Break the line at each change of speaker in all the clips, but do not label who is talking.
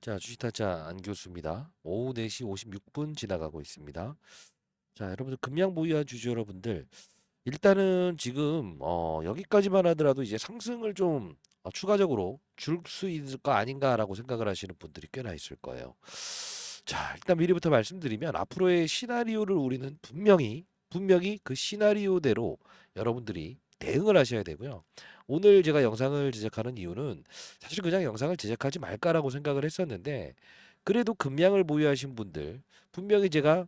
자, 주식타짜 안교수입니다. 오후 4시 56분 지나가고 있습니다. 자, 여러분들 금양 보유한 주주 여러분들 일단은 지금 여기까지만 하더라도 이제 상승을 좀 추가적으로 줄 수 있을 거 아닌가라고 생각을 하시는 분들이 꽤나 있을 거예요. 자, 일단 미리부터 말씀드리면 앞으로의 시나리오를 우리는 분명히 그 시나리오대로 여러분들이 대응을 하셔야 되고요. 오늘 제가 영상을 제작하는 이유는 사실 그냥 영상을 제작하지 말까라고 생각을 했었는데 그래도 금량을 보유하신 분들 분명히 제가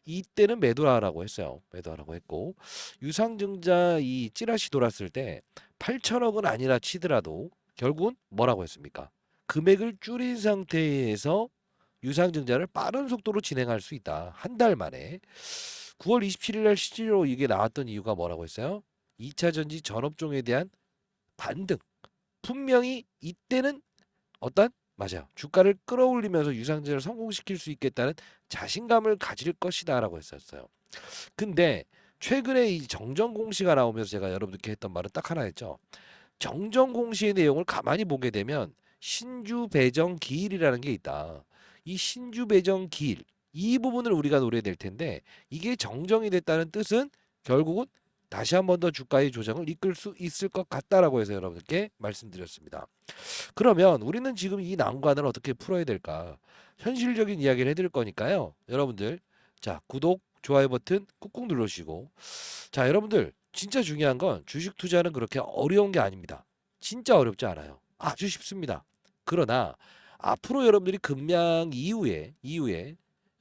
이때는 매도하라고 했어요. 매도하라고 했고 유상증자 이 찌라시 돌았을 때 8천억은 아니라 치더라도 결국은 뭐라고 했습니까? 금액을 줄인 상태에서 유상증자를 빠른 속도로 진행할 수 있다. 한 달 만에 9월 27일 날 실제로 이게 나왔던 이유가 뭐라고 했어요? 2차 전지 전업종에 대한 반등. 분명히 이때는 어떤 맞아요. 주가를 끌어올리면서 유상증자를 성공시킬 수 있겠다는 자신감을 가질 것이다라고 했었어요. 근데 최근에 이 정정 공시가 나오면서 제가 여러분들께 했던 말은 딱 하나였죠. 정정 공시의 내용을 가만히 보게 되면 신주 배정 기일이라는 게 있다. 이 신주 배정 기일 이 부분을 우리가 노려야 될 텐데 이게 정정이 됐다는 뜻은 결국은 다시 한 번 더 주가의 조정을 이끌 수 있을 것 같다라고 해서 여러분들께 말씀드렸습니다. 그러면 우리는 지금 이 난관을 어떻게 풀어야 될까? 현실적인 이야기를 해드릴 거니까요. 여러분들, 자, 구독, 좋아요 버튼 꾹꾹 눌러주시고. 자, 여러분들, 진짜 중요한 건 주식 투자는 그렇게 어려운 게 아닙니다. 진짜 어렵지 않아요. 아주 쉽습니다. 그러나 앞으로 여러분들이 급량 이후에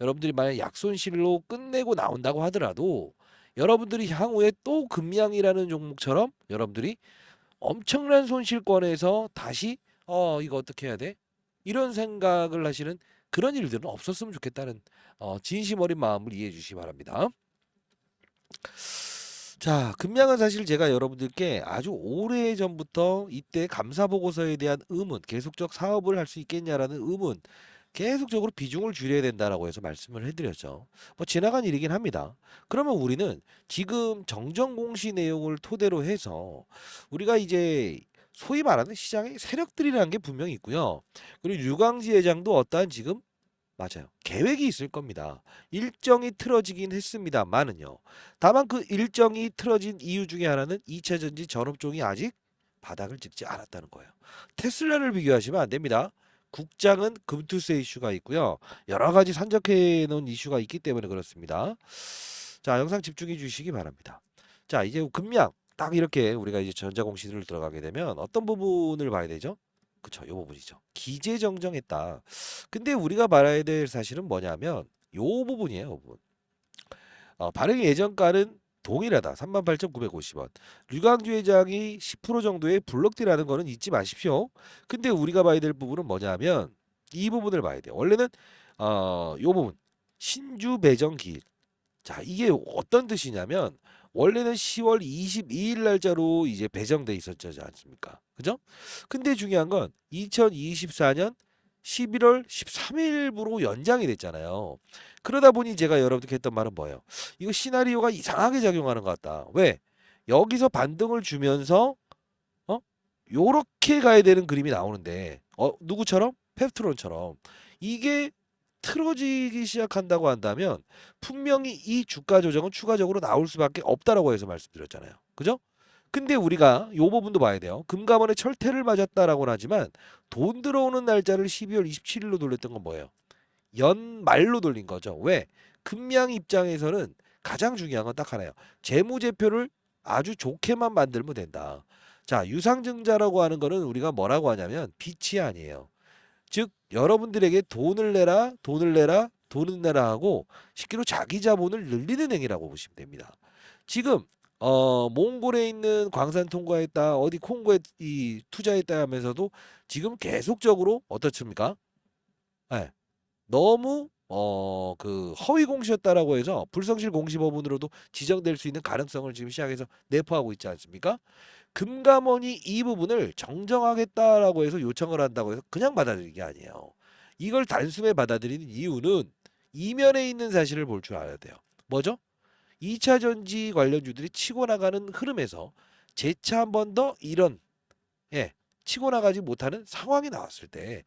여러분들이 만약 약손실로 끝내고 나온다고 하더라도 여러분들이 향후에 또 급량이라는 종목처럼 여러분들이 엄청난 손실권에서 다시 이거 어떻게 해야 돼? 이런 생각을 하시는 그런 일들은 없었으면 좋겠다는 진심 어린 마음을 이해해 주시기 바랍니다. 자, 금양은 사실 제가 여러분들께 아주 오래전부터 이때 감사 보고서에 대한 의문, 계속적 사업을 할 수 있겠냐라는 의문, 계속적으로 비중을 줄여야 된다라고 해서 말씀을 해드렸죠. 뭐 지나간 일이긴 합니다. 그러면 우리는 지금 정정 공시 내용을 토대로 해서 우리가 이제 소위 말하는 시장의 세력들이라는 게 분명히 있고요. 그리고 유광지 회장도 어떠한 지금 맞아요. 계획이 있을 겁니다. 일정이 틀어지긴 했습니다만은요. 다만 그 일정이 틀어진 이유 중에 하나는 2차 전지 전업종이 아직 바닥을 찍지 않았다는 거예요. 테슬라를 비교하시면 안 됩니다. 국장은 금투세 이슈가 있고요. 여러 가지 산적해 놓은 이슈가 있기 때문에 그렇습니다. 자, 영상 집중해 주시기 바랍니다. 자, 이제 금량 딱 이렇게 우리가 이제 전자공시를 들어가게 되면 어떤 부분을 봐야 되죠? 그쵸, 이 부분이죠. 기재 정정했다. 근데 우리가 말해야 될 사실은 뭐냐면 요 부분이에요. 요 부분. 발행 예정가는 동일하다. 38,950원. 류광주 회장이 10% 정도의 블록디라는 거는 잊지 마십시오. 근데 우리가 봐야 될 부분은 뭐냐면 이 부분을 봐야 돼요. 원래는 요 부분 신주 배정 기일. 자, 이게 어떤 뜻이냐면 원래는 10월 22일 날짜로 이제 배정돼 있었지 않습니까? 그죠? 근데 중요한 건 2024년 11월 13일부로 연장이 됐잖아요. 그러다 보니 제가 여러분들께 했던 말은 뭐예요? 이거 시나리오가 이상하게 작용하는 것 같다. 왜? 여기서 반등을 주면서 어? 요렇게 가야 되는 그림이 나오는데 누구처럼? 펩트론처럼 이게 틀어지기 시작한다고 한다면 분명히 이 주가 조정은 추가적으로 나올 수밖에 없다라고 해서 말씀드렸잖아요. 그죠? 근데 우리가 요 부분도 봐야 돼요. 금감원의 철퇴를 맞았다라고는 하지만 돈 들어오는 날짜를 12월 27일로 돌렸던 건 뭐예요? 연말로 돌린 거죠. 왜? 금양 입장에서는 가장 중요한 건 딱 하나예요. 재무제표를 아주 좋게만 만들면 된다. 자, 유상증자라고 하는 거는 우리가 뭐라고 하냐면 빚이 아니에요. 즉 여러분들에게 돈을 내라 하고 쉽게로 자기 자본을 늘리는 행위라고 보시면 됩니다. 지금 몽골에 있는 광산 통과했다 어디 콩고에 이 투자했다 하면서도 지금 계속적으로 어떻습니까? 예, 너무 그 허위 공시였다라고 해서 불성실 공시 법원으로도 지정될 수 있는 가능성을 지금 시장에서 내포하고 있지 않습니까? 금감원이 이 부분을 정정하겠다라고 해서 요청을 한다고 해서 그냥 받아들이는 게 아니에요. 이걸 단숨에 받아들이는 이유는 이면에 있는 사실을 볼 줄 알아야 돼요. 뭐죠? 2차 전지 관련주들이 치고 나가는 흐름에서 재차 한 번 더 이런 예, 치고 나가지 못하는 상황이 나왔을 때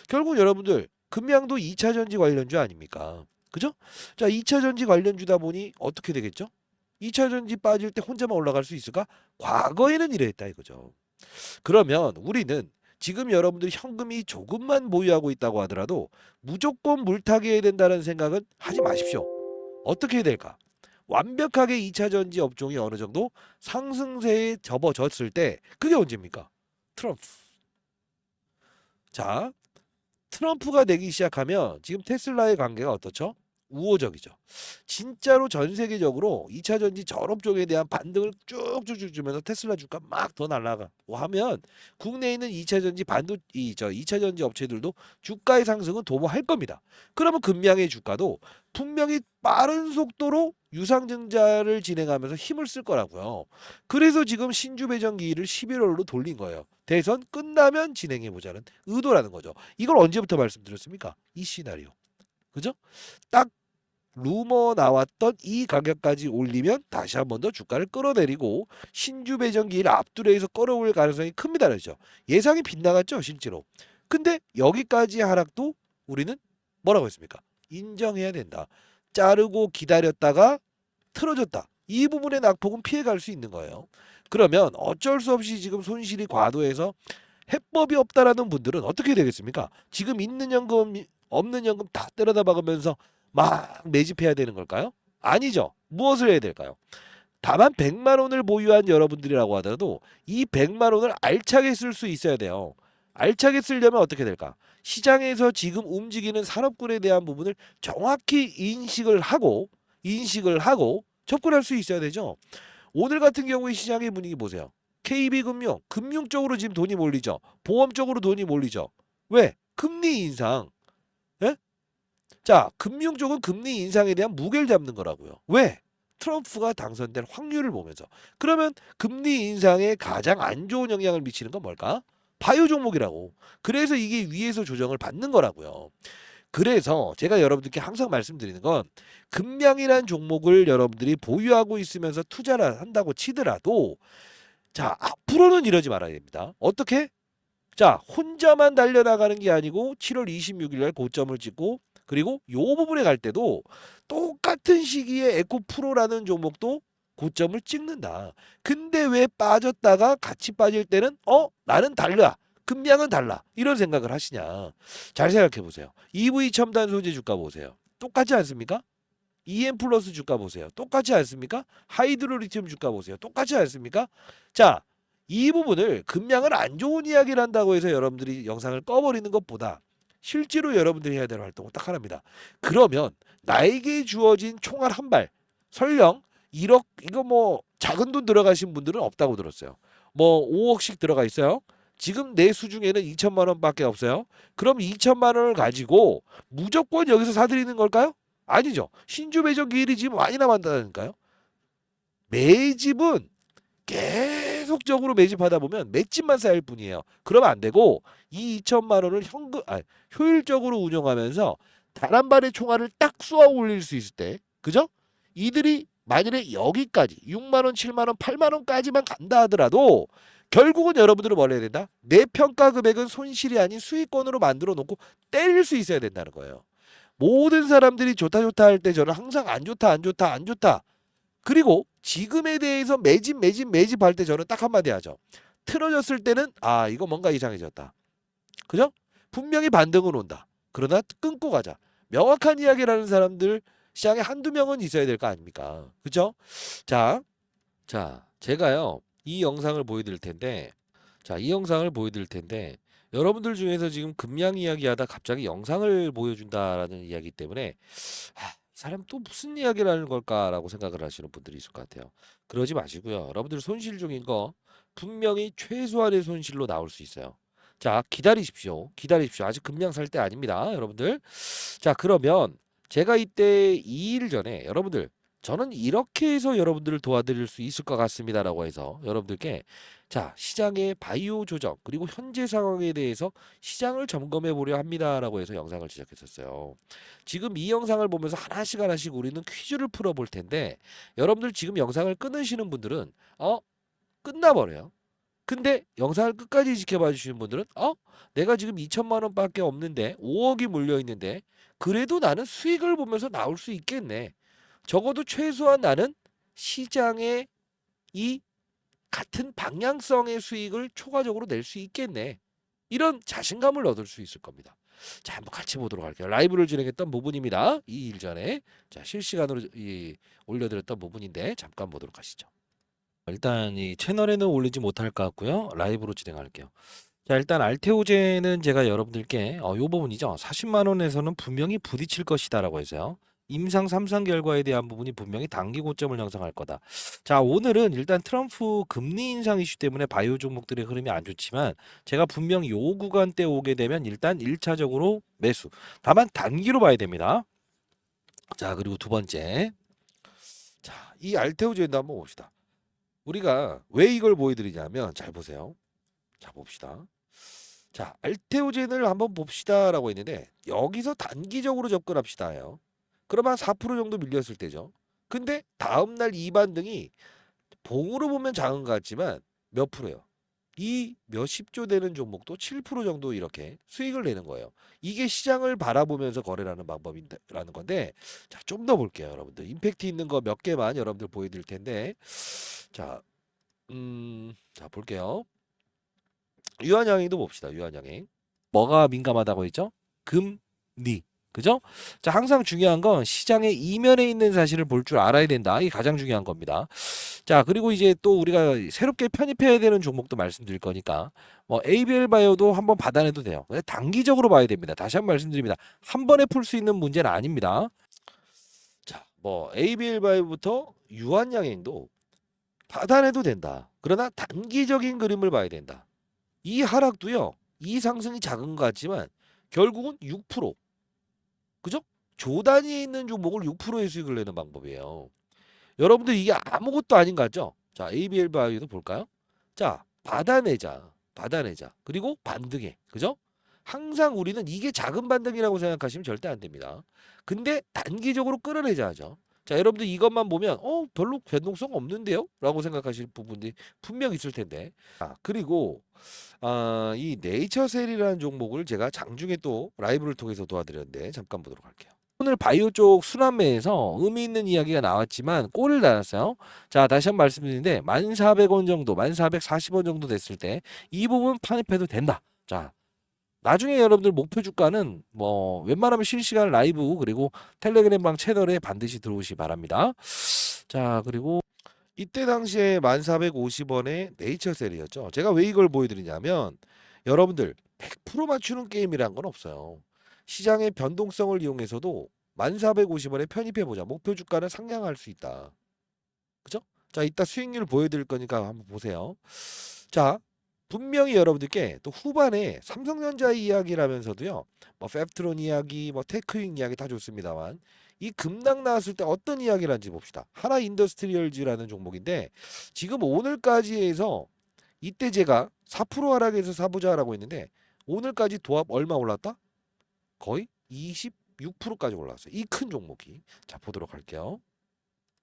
결국 여러분들 금양도 2차 전지 관련주 아닙니까? 그죠? 자, 2차 전지 관련주다 보니 어떻게 되겠죠? 2차 전지 빠질 때 혼자만 올라갈 수 있을까? 과거에는 이랬다 이거죠. 그러면 우리는 지금 여러분들이 현금이 조금만 보유하고 있다고 하더라도 무조건 물타기 해야 된다는 생각은 하지 마십시오. 어떻게 해야 될까? 완벽하게 2차 전지 업종이 어느 정도 상승세에 접어졌을 때 그게 언제입니까? 트럼프. 자, 트럼프가 되기 시작하면 지금 테슬라의 관계가 어떻죠? 우호적이죠. 진짜로 전 세계적으로 2차 전지 전업종에 대한 반등을 쭉쭉쭉 주면서 테슬라 주가 막 더 날아가고 하면 국내에 있는 2차 전지 2차 전지 업체들도 주가의 상승은 도모할 겁니다. 그러면 금양의 주가도 분명히 빠른 속도로 유상증자를 진행하면서 힘을 쓸 거라고요. 그래서 지금 신주 배정기일을 11월로 돌린 거예요. 대선 끝나면 진행해 보자는 의도라는 거죠. 이걸 언제부터 말씀드렸습니까? 이 시나리오. 그죠? 딱 루머 나왔던 이 가격까지 올리면 다시 한 번 더 주가를 끌어내리고 신주 배정기일 앞두레에서 끌어올 가능성이 큽니다. 그렇죠? 예상이 빗나갔죠, 실제로. 근데 여기까지 하락도 우리는 뭐라고 했습니까? 인정해야 된다. 자르고 기다렸다가 틀어졌다. 이 부분의 낙폭은 피해갈 수 있는 거예요. 그러면 어쩔 수 없이 지금 손실이 과도해서 해법이 없다라는 분들은 어떻게 되겠습니까? 지금 있는 연금, 없는 연금 다 때려다 박으면서 막 매집해야 되는 걸까요? 아니죠. 무엇을 해야 될까요? 다만 100만 원을 보유한 여러분들이라고 하더라도 이 100만 원을 알차게 쓸 수 있어야 돼요. 알차게 쓰려면 어떻게 될까? 시장에서 지금 움직이는 산업군에 대한 부분을 정확히 인식을 하고 접근할 수 있어야 되죠. 오늘 같은 경우에 시장의 분위기 보세요. KB금융, 금융 쪽으로 지금 돈이 몰리죠. 보험 쪽으로 돈이 몰리죠. 왜? 금리 인상. 예? 자, 금융 쪽은 금리 인상에 대한 무게를 잡는 거라고요. 왜? 트럼프가 당선될 확률을 보면서. 그러면 금리 인상에 가장 안 좋은 영향을 미치는 건 뭘까? 바이오 종목이라고. 그래서 이게 위에서 조정을 받는 거라고요. 그래서 제가 여러분들께 항상 말씀드리는 건 금양이란 종목을 여러분들이 보유하고 있으면서 투자를 한다고 치더라도 자, 앞으로는 이러지 말아야 됩니다. 어떻게? 자, 혼자만 달려나가는 게 아니고 7월 26일 날 고점을 찍고 그리고 요 부분에 갈 때도 똑같은 시기에 에코프로라는 종목도 고점을 찍는다. 근데 왜 빠졌다가 같이 빠질 때는 나는 달라. 금량은 달라. 이런 생각을 하시냐. 잘 생각해 보세요. EV 첨단 소재 주가 보세요. 똑같지 않습니까? EM 플러스 주가 보세요. 똑같지 않습니까? 하이드로 리튬 주가 보세요. 똑같지 않습니까? 자, 이 부분을 금량을 안 좋은 이야기를 한다고 해서 여러분들이 영상을 꺼버리는 것보다 실제로 여러분들이 해야 될 활동은 딱 하나입니다. 그러면 나에게 주어진 총알 한 발, 설령 1억, 이거 뭐 작은 돈 들어가신 분들은 없다고 들었어요. 뭐 5억씩 들어가 있어요. 지금 내 수중에는 2천만 원밖에 없어요. 그럼 2천만 원을 가지고 무조건 여기서 사들이는 걸까요? 아니죠. 신주 매적 기일이 지금 많이 남았다니까요. 매집은 계속적으로 매집하다 보면 맷집만 쌓일 뿐이에요. 그러면 안 되고 이 2천만 원을 효율적으로 운영하면서 단 한 발의 총알을 딱 쏘아 올릴 수 있을 때, 그죠? 이들이 만일에 여기까지 6만 원, 7만 원, 8만 원까지만 간다 하더라도 결국은 여러분들은 뭘 해야 된다? 내 평가 금액은 손실이 아닌 수익권으로 만들어 놓고 때릴 수 있어야 된다는 거예요. 모든 사람들이 좋다 좋다 할 때 저는 항상 안 좋다 안 좋다 안 좋다. 그리고 지금에 대해서 매집할 때 저는 딱 한마디 하죠. 틀어졌을 때는 이거 뭔가 이상해졌다. 그죠? 분명히 반등은 온다. 그러나 끊고 가자. 명확한 이야기를 하는 사람들 시장에 한두 명은 있어야 될 거 아닙니까? 그죠? 자, 제가요 이 영상을 보여드릴 텐데 여러분들 중에서 지금 금양 이야기하다 갑자기 영상을 보여준다라는 이야기 때문에 이 사람 또 무슨 이야기를 하는 걸까라고 생각을 하시는 분들이 있을 것 같아요. 그러지 마시고요. 여러분들 손실 중인 거 분명히 최소한의 손실로 나올 수 있어요. 자, 기다리십시오. 아직 금량 살 때 아닙니다, 여러분들. 자, 그러면 제가 이때 2일 전에 여러분들 저는 이렇게 해서 여러분들을 도와드릴 수 있을 것 같습니다라고 해서 여러분들께 자, 시장의 바이오 조정 그리고 현재 상황에 대해서 시장을 점검해 보려 합니다라고 해서 영상을 제작했었어요. 지금 이 영상을 보면서 하나씩 우리는 퀴즈를 풀어 볼 텐데 여러분들 지금 영상을 끊으시는 분들은 끝나버려요. 근데 영상을 끝까지 지켜봐 주시는 분들은 내가 지금 2천만 원밖에 없는데 5억이 몰려 있는데 그래도 나는 수익을 보면서 나올 수 있겠네. 적어도 최소한 나는 시장의 이 같은 방향성의 수익을 초과적으로 낼 수 있겠네. 이런 자신감을 얻을 수 있을 겁니다. 자, 한번 같이 보도록 할게요. 라이브를 진행했던 부분입니다. 이 일 전에 자 실시간으로 올려드렸던 부분인데 잠깐 보도록 하시죠. 일단 이 채널에는 올리지 못할 것 같고요. 라이브로 진행할게요. 자, 일단 알테오제는 제가 여러분들께 요 부분이죠. 40만 원에서는 분명히 부딪힐 것이다라고 해서요. 임상 3상 결과에 대한 부분이 분명히 단기 고점을 형성할 거다. 자, 오늘은 일단 트럼프 금리 인상 이슈 때문에 바이오 종목들의 흐름이 안 좋지만 제가 분명히 요 구간대 오게 되면 일단 1차적으로 매수. 다만 단기로 봐야 됩니다. 자, 그리고 두 번째. 자, 이 알테오제도 한번 봅시다. 우리가 왜 이걸 보여드리냐면 잘 보세요. 자, 봅시다. 자, 알테오젠을 한번 봅시다라고 했는데 여기서 단기적으로 접근합시다요. 그러면 한 4% 정도 밀렸을 때죠. 근데 다음날 이 반등이 봉으로 보면 작은 것 같지만 몇 프로예요? 이 몇십 조 되는 종목도 7% 정도 이렇게 수익을 내는 거예요. 이게 시장을 바라보면서 거래라는 방법이라는 건데 자, 좀 더 볼게요, 여러분들. 임팩트 있는 거 몇 개만 여러분들 보여드릴 텐데 자, 자 볼게요. 유한양행도 봅시다. 유한양행. 뭐가 민감하다고 했죠? 금리. 그죠? 자, 항상 중요한 건 시장의 이면에 있는 사실을 볼 줄 알아야 된다. 이게 가장 중요한 겁니다. 자, 그리고 이제 또 우리가 새롭게 편입해야 되는 종목도 말씀드릴 거니까 뭐 ABL 바이오도 한번 받아내도 돼요. 근데 단기적으로 봐야 됩니다. 다시 한번 말씀드립니다. 한 번에 풀 수 있는 문제는 아닙니다. 자, 뭐 ABL 바이오부터 유한양행도 받아내도 된다. 그러나 단기적인 그림을 봐야 된다. 이 하락도요. 이 상승이 작은 것 같지만 결국은 6%. 그죠? 조 단위에 있는 종목을 6%의 수익을 내는 방법이에요. 여러분들 이게 아무것도 아닌 것 같죠? 자, ABL 바이오도 볼까요? 자, 받아내자. 받아내자. 그리고 반등해. 그죠? 항상 우리는 이게 작은 반등이라고 생각하시면 절대 안 됩니다. 근데 단기적으로 끌어내자 하죠. 자, 여러분들 이것만 보면 별로 변동성 없는데요? 라고 생각하실 부분들이 분명 있을 텐데. 그리고 이 네이처셀이라는 종목을 제가 장중에 또 라이브를 통해서 도와드렸는데 잠깐 보도록 할게요. 오늘 바이오 쪽 순환매에서 의미 있는 이야기가 나왔지만 골을 달았어요. 자, 다시 한번 말씀드리는데 1,400원 정도, 1,440원 정도 됐을 때 이 부분 판입해도 된다. 자, 나중에 여러분들 목표 주가는 뭐 웬만하면 실시간 라이브 그리고 텔레그램방 채널에 반드시 들어오시 바랍니다. 자, 그리고 이때 당시에 1,450원의 네이처셀이었죠. 제가 왜 이걸 보여드리냐면 여러분들 100% 맞추는 게임이란 건 없어요. 시장의 변동성을 이용해서도 1,450원에 편입해보자. 목표 주가는 상향할 수 있다. 그죠? 자, 이따 수익률 보여드릴 거니까 한번 보세요. 자, 분명히 여러분들께 또 후반에 삼성전자 이야기라면서도요. 뭐 팹트론 이야기, 뭐 테크윙 이야기 다 좋습니다만 이 급락 나왔을 때 어떤 이야기를 하는지 봅시다. 하나 인더스트리얼즈라는 종목인데 지금 오늘까지 해서 이때 제가 4% 하락해서 사보자라고 했는데 오늘까지 도합 얼마 올랐다? 거의 26%까지 올랐어요. 이 큰 종목이. 자, 보도록 할게요.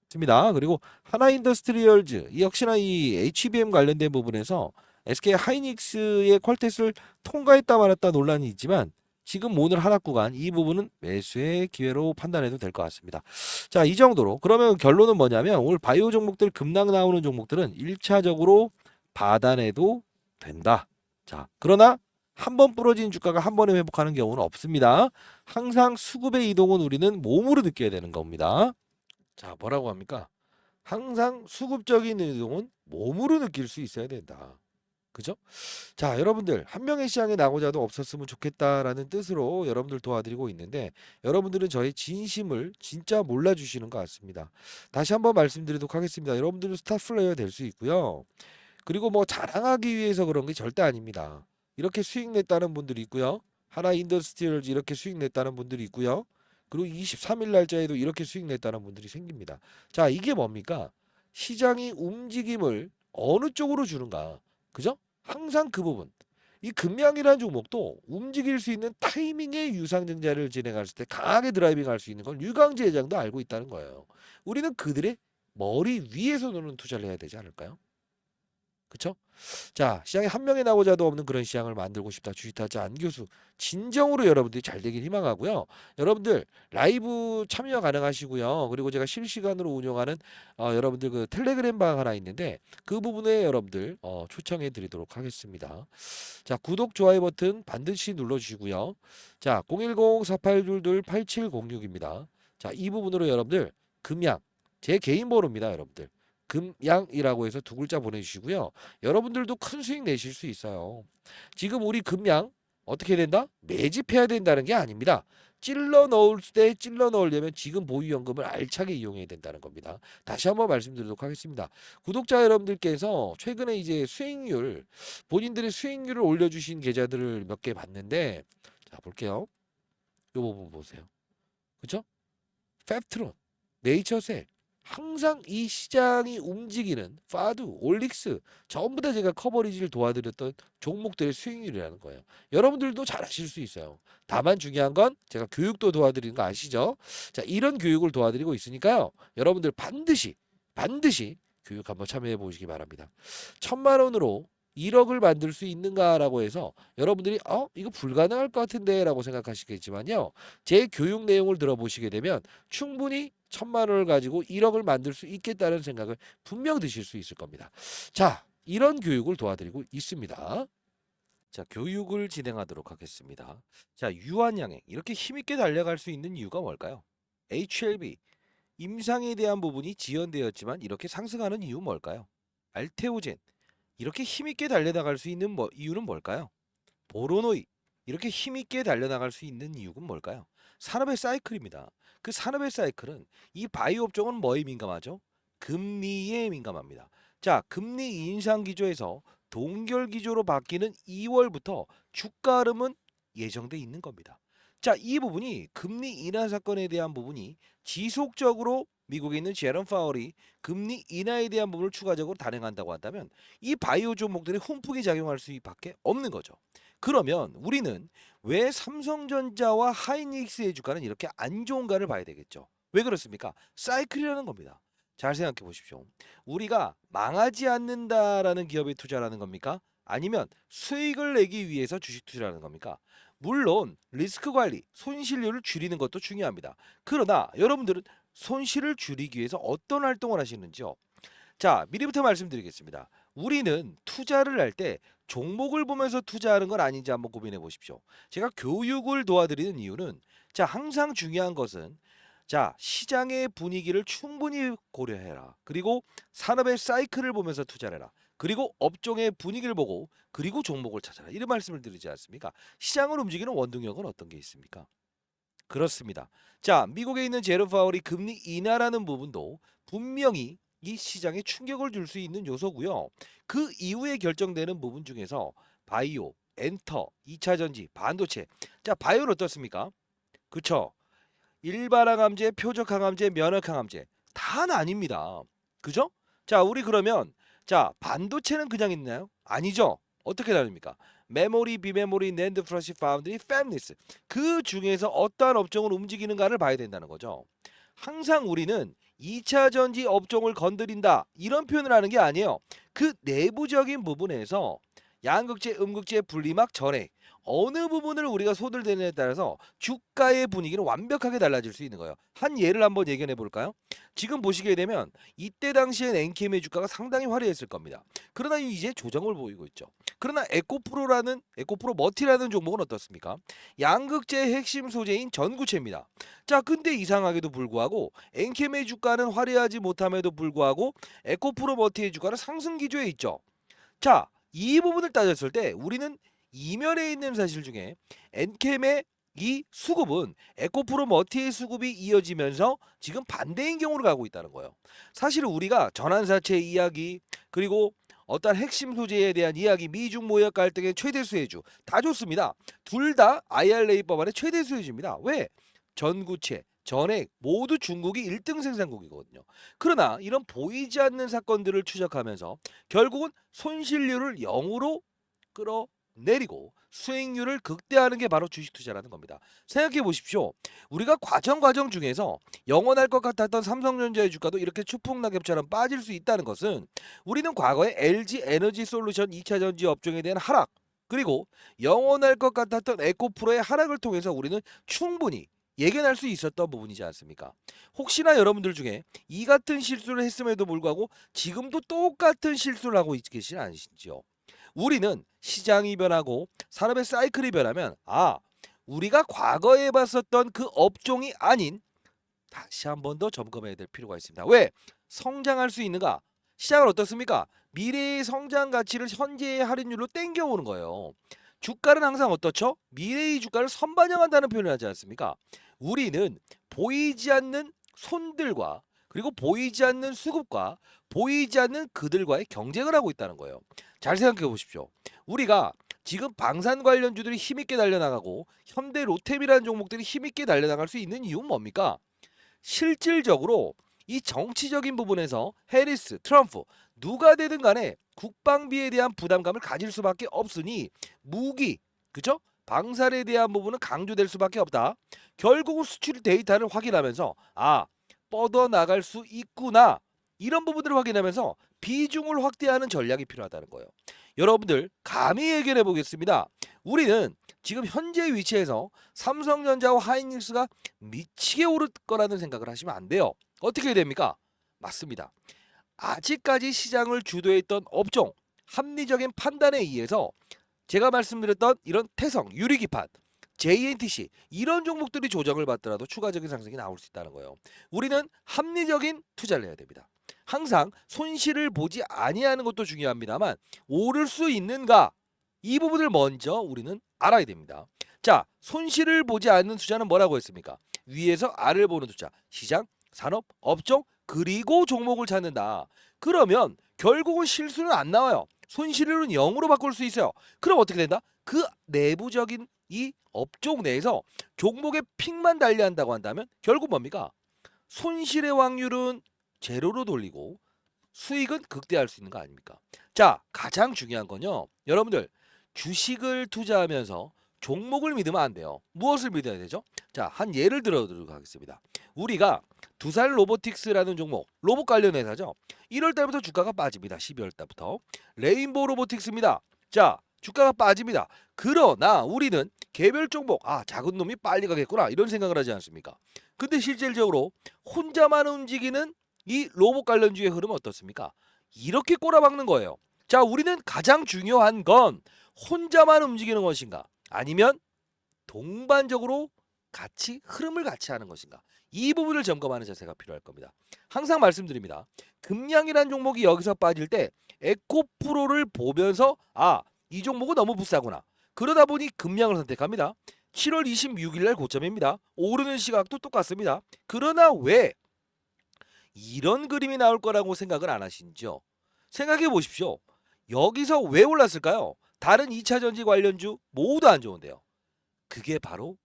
있습니다. 그리고 하나 인더스트리얼즈 역시나 이 HBM 관련된 부분에서 SK 하이닉스의 퀄텟을 통과했다 말았다 논란이 있지만 지금 오늘 하락 구간 이 부분은 매수의 기회로 판단해도 될 것 같습니다. 자, 이 정도로 그러면 결론은 뭐냐면 오늘 바이오 종목들 급락 나오는 종목들은 1차적으로 받아내도 된다. 자, 그러나 한 번 부러진 주가가 한 번에 회복하는 경우는 없습니다. 항상 수급의 이동은 우리는 몸으로 느껴야 되는 겁니다. 자, 뭐라고 합니까? 항상 수급적인 이동은 몸으로 느낄 수 있어야 된다. 그죠? 자, 여러분들 한 명의 시장에 나고자도 없었으면 좋겠다라는 뜻으로 여러분들 도와드리고 있는데 여러분들은 저의 진심을 진짜 몰라주시는 것 같습니다. 다시 한번 말씀드리도록 하겠습니다. 여러분들은 스타 플레이어 될 수 있고요. 그리고 뭐 자랑하기 위해서 그런 게 절대 아닙니다. 이렇게 수익 냈다는 분들이 있고요. 하나 인더스트리얼즈 이렇게 수익 냈다는 분들이 있고요. 그리고 23일 날짜에도 이렇게 수익 냈다는 분들이 생깁니다. 자, 이게 뭡니까? 시장이 움직임을 어느 쪽으로 주는가? 그죠? 항상 그 부분. 이 금양이라는 종목도 움직일 수 있는 타이밍의 유상증자를 진행할 때 강하게 드라이빙할 수 있는 건 유광지 회장도 알고 있다는 거예요. 우리는 그들의 머리 위에서 노는 투자를 해야 되지 않을까요? 그쵸? 자, 시장에 한 명의 나고자도 없는 그런 시장을 만들고 싶다. 주식타자 안교수. 진정으로 여러분들이 잘 되길 희망하고요. 여러분들 라이브 참여 가능하시고요. 그리고 제가 실시간으로 운영하는 여러분들 그 텔레그램 방 하나 있는데 그 부분에 여러분들 초청해 드리도록 하겠습니다. 자, 구독, 좋아요 버튼 반드시 눌러주시고요. 자, 010-4822-8706입니다. 자, 이 부분으로 여러분들 금양, 제 개인 번호입니다, 여러분들. 금양이라고 해서 두 글자 보내주시고요. 여러분들도 큰 수익 내실 수 있어요. 지금 우리 금양 어떻게 된다? 매집해야 된다는 게 아닙니다. 찔러 넣을 때 찔러 넣으려면 지금 보유연금을 알차게 이용해야 된다는 겁니다. 다시 한번 말씀드리도록 하겠습니다. 구독자 여러분들께서 최근에 이제 수익률, 본인들의 수익률을 올려주신 계좌들을 몇 개 봤는데, 자, 볼게요. 요 부분 보세요. 그쵸? 팹트론, 네이처셀, 항상 이 시장이 움직이는 파드, 올릭스 전부 다 제가 커버리지를 도와드렸던 종목들의 수익률이라는 거예요. 여러분들도 잘 하실 수 있어요. 다만 중요한 건 제가 교육도 도와드리는 거 아시죠? 자, 이런 교육을 도와드리고 있으니까요. 여러분들 반드시 교육 한번 참여해 보시기 바랍니다. 1,000만 원으로 1억을 만들 수 있는가라고 해서 여러분들이 이거 불가능할 것 같은데 라고 생각하시겠지만요. 제 교육 내용을 들어보시게 되면 충분히 1,000만 원을 가지고 1억을 만들 수 있겠다는 생각을 분명 드실 수 있을 겁니다. 자, 이런 교육을 도와드리고 있습니다. 자, 교육을 진행하도록 하겠습니다. 자, 유한양행 이렇게 힘있게 달려갈 수 있는 이유가 뭘까요? HLB 임상에 대한 부분이 지연되었지만 이렇게 상승하는 이유 뭘까요? 알테오젠 이렇게 힘있게 달려나갈 수 있는 이유는 뭘까요? 보로노이 이렇게 힘있게 달려나갈 수 있는 이유는 뭘까요? 산업의 사이클입니다. 그 산업의 사이클은 이 바이오 업종은 뭐에 민감하죠? 금리에 민감합니다. 자, 금리 인상 기조에서 동결 기조로 바뀌는 2월부터 주가 흐름은 예정돼 있는 겁니다. 자, 이 부분이 금리 인하 사건에 대한 부분이 지속적으로 미국에 있는 제롬 파월이 금리 인하에 대한 부분을 추가적으로 단행한다고 한다면 이 바이오 종목들이 훈풍이 작용할 수밖에 없는 거죠. 그러면 우리는 왜 삼성전자와 하이닉스의 주가는 이렇게 안 좋은가를 봐야 되겠죠. 왜 그렇습니까? 사이클이라는 겁니다. 잘 생각해 보십시오. 우리가 망하지 않는다라는 기업에 투자라는 겁니까? 아니면 수익을 내기 위해서 주식 투자라는 겁니까? 물론 리스크 관리, 손실률을 줄이는 것도 중요합니다. 그러나 여러분들은 손실을 줄이기 위해서 어떤 활동을 하시는지요? 자, 미리부터 말씀드리겠습니다. 우리는 투자를 할 때 종목을 보면서 투자하는 건 아닌지 한번 고민해 보십시오. 제가 교육을 도와드리는 이유는 자, 항상 중요한 것은 자, 시장의 분위기를 충분히 고려해라. 그리고 산업의 사이클을 보면서 투자를 해라. 그리고 업종의 분위기를 보고 그리고 종목을 찾아라. 이런 말씀을 드리지 않습니까? 시장을 움직이는 원동력은 어떤 게 있습니까? 그렇습니다. 자, 미국에 있는 제롬 파월이 금리 인하라는 부분도 분명히 이 시장에 충격을 줄 수 있는 요소고요. 그 이후에 결정되는 부분 중에서 바이오, 엔터, 2차 전지, 반도체. 자, 바이오는 어떻습니까? 그쵸? 일반 항암제, 표적 항암제, 면역 항암제 다 아닙니다. 그죠? 자, 우리 그러면 자, 반도체는 그냥 있나요? 아니죠. 어떻게 다릅니까? 메모리, 비메모리, 낸드 플러시, 파운드리, 팹리스 그 중에서 어떠한 업종을 움직이는가를 봐야 된다는 거죠. 항상 우리는 2차 전지 업종을 건드린다 이런 표현을 하는 게 아니에요. 그 내부적인 부분에서 양극재, 음극재, 분리막, 전해 어느 부분을 우리가 손을 대느냐에 따라서 주가의 분위기는 완벽하게 달라질 수 있는 거예요. 한 예를 한번 얘기해 볼까요? 지금 보시게 되면 이때 당시엔 엔캠의 주가가 상당히 화려했을 겁니다. 그러나 이제 조정을 보이고 있죠. 그러나 에코프로 머티라는 종목은 어떻습니까? 양극재의 핵심 소재인 전구체입니다. 자, 근데 이상하게도 불구하고 엔캠의 주가는 화려하지 못함에도 불구하고 에코프로 머티의 주가는 상승 기조에 있죠. 자, 이 부분을 따졌을 때 우리는 이면에 있는 사실 중에 엔캠의 이 수급은 에코프로 머티의 수급이 이어지면서 지금 반대인 경우를 가고 있다는 거예요. 사실 우리가 전환사채 이야기 그리고 어떤 핵심 소재에 대한 이야기, 미중 무역 갈등의 최대 수혜주 다 좋습니다. 둘 다 IRA 법안의 최대 수혜주입니다. 왜? 전구체, 전액 모두 중국이 1등 생산국이거든요. 그러나 이런 보이지 않는 사건들을 추적하면서 결국은 손실률을 0으로 끌어 내리고 수익률을 극대화하는 게 바로 주식 투자라는 겁니다. 생각해 보십시오. 우리가 과정 중에서 영원할 것 같았던 삼성전자의 주가도 이렇게 추풍낙엽처럼 빠질 수 있다는 것은 우리는 과거에 LG 에너지 솔루션 2차 전지 업종에 대한 하락, 그리고 영원할 것 같았던 에코프로의 하락을 통해서 우리는 충분히 예견할 수 있었던 부분이지 않습니까? 혹시나 여러분들 중에 이 같은 실수를 했음에도 불구하고 지금도 똑같은 실수를 하고 계시지 않으신지요? 우리는 시장이 변하고 산업의 사이클이 변하면 우리가 과거에 봤었던 그 업종이 아닌 다시 한 번 더 점검해야 될 필요가 있습니다. 왜? 성장할 수 있는가? 시장은 어떻습니까? 미래의 성장 가치를 현재의 할인율로 땡겨오는 거예요. 주가는 항상 어떻죠? 미래의 주가를 선반영한다는 표현을 하지 않습니까? 우리는 보이지 않는 손들과 그리고 보이지 않는 수급과 보이지 않는 그들과의 경쟁을 하고 있다는 거예요. 잘 생각해 보십시오. 우리가 지금 방산 관련주들이 힘있게 달려나가고 현대 로템이라는 종목들이 힘있게 달려나갈 수 있는 이유는 뭡니까? 실질적으로 이 정치적인 부분에서 해리스, 트럼프 누가 되든 간에 국방비에 대한 부담감을 가질 수밖에 없으니 무기, 그죠? 방산에 대한 부분은 강조될 수밖에 없다. 결국은 수출 데이터를 확인하면서 뻗어나갈 수 있구나. 이런 부분들을 확인하면서 비중을 확대하는 전략이 필요하다는 거예요. 여러분들 감히 예견해 보겠습니다. 우리는 지금 현재 위치에서 삼성전자와 하이닉스가 미치게 오를 거라는 생각을 하시면 안 돼요. 어떻게 해야 됩니까? 맞습니다. 아직까지 시장을 주도했던 업종, 합리적인 판단에 의해서 제가 말씀드렸던 이런 태성, 유리기판, JNTC 이런 종목들이 조정을 받더라도 추가적인 상승이 나올 수 있다는 거예요. 우리는 합리적인 투자를 해야 됩니다. 항상 손실을 보지 아니하는 것도 중요합니다만 오를 수 있는가 이 부분을 먼저 우리는 알아야 됩니다. 자, 손실을 보지 않는 투자는 뭐라고 했습니까? 위에서 아래를 보는 투자, 시장, 산업, 업종, 그리고 종목을 찾는다. 그러면 결국은 실수는 안 나와요. 손실은 0으로 바꿀 수 있어요. 그럼 어떻게 된다? 그 내부적인 이 업종 내에서 종목의 픽만 달리한다고 한다면 결국 뭡니까? 손실의 확률은 제로로 돌리고 수익은 극대화할 수 있는 거 아닙니까? 자, 가장 중요한 건요. 여러분들 주식을 투자하면서 종목을 믿으면 안 돼요. 무엇을 믿어야 되죠? 자, 한 예를 들어드리도록 하겠습니다. 우리가 두산 로보틱스라는 종목, 로봇 관련 회사죠. 1월 달부터 주가가 빠집니다. 12월 달부터. 레인보우 로보틱스입니다. 자, 주가가 빠집니다. 그러나 우리는 개별 종목, 작은 놈이 빨리 가겠구나 이런 생각을 하지 않습니까? 근데 실질적으로 혼자만 움직이는 이 로봇 관련주의 흐름 어떻습니까? 이렇게 꼬라박는 거예요. 자, 우리는 가장 중요한 건 혼자만 움직이는 것인가? 아니면 동반적으로 같이 흐름을 같이 하는 것인가? 이 부분을 점검하는 자세가 필요할 겁니다. 항상 말씀드립니다. 금양이라는 종목이 여기서 빠질 때 에코프로를 보면서 이 종목은 너무 비싸구나. 그러다 보니 금양을 선택합니다. 7월 26일 날 고점입니다. 오르는 시각도 똑같습니다. 그러나 왜 이런 그림이 나올 거라고 생각을 안 하시죠? 생각해 보십시오. 여기서 왜 올랐을까요? 다른 2차 전지 관련주 모두 안 좋은데요. 그게 바로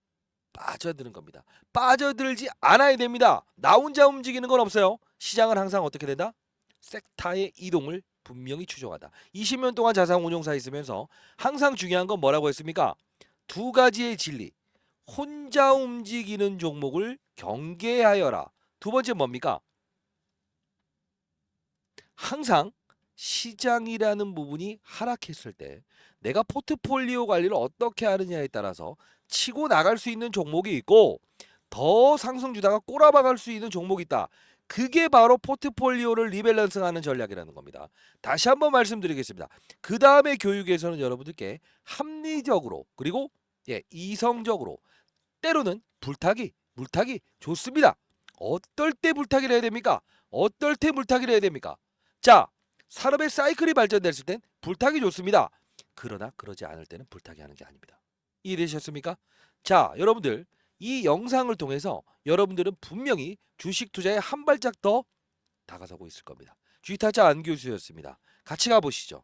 빠져드는 겁니다. 빠져들지 않아야 됩니다. 나 혼자 움직이는 건 없어요. 시장은 항상 어떻게 된다? 섹타의 이동을 분명히 추종하다. 20년 동안 자산운용사 있으면서 항상 중요한 건 뭐라고 했습니까? 두 가지의 진리. 혼자 움직이는 종목을 경계하여라. 두 번째 뭡니까? 항상 시장이라는 부분이 하락했을 때 내가 포트폴리오 관리를 어떻게 하느냐에 따라서 치고 나갈 수 있는 종목이 있고 더 상승 주다가 꼬라박을 수 있는 종목이 있다. 그게 바로 포트폴리오를 리밸런스하는 전략이라는 겁니다. 다시 한번 말씀드리겠습니다. 그 다음에 교육에서는 여러분들께 합리적으로 그리고 이성적으로 때로는 물타기 좋습니다. 어떨 때 물타기를 해야 됩니까? 어떨 때 물타기를 해야 됩니까? 자, 산업의 사이클이 발전됐을 땐 불타기 좋습니다. 그러나 그러지 않을 때는 불타기 하는 게 아닙니다. 이해되셨습니까? 자, 여러분들 이 영상을 통해서 여러분들은 분명히 주식 투자에 한 발짝 더 다가서고 있을 겁니다. 주식타짜 안교수였습니다. 같이 가보시죠.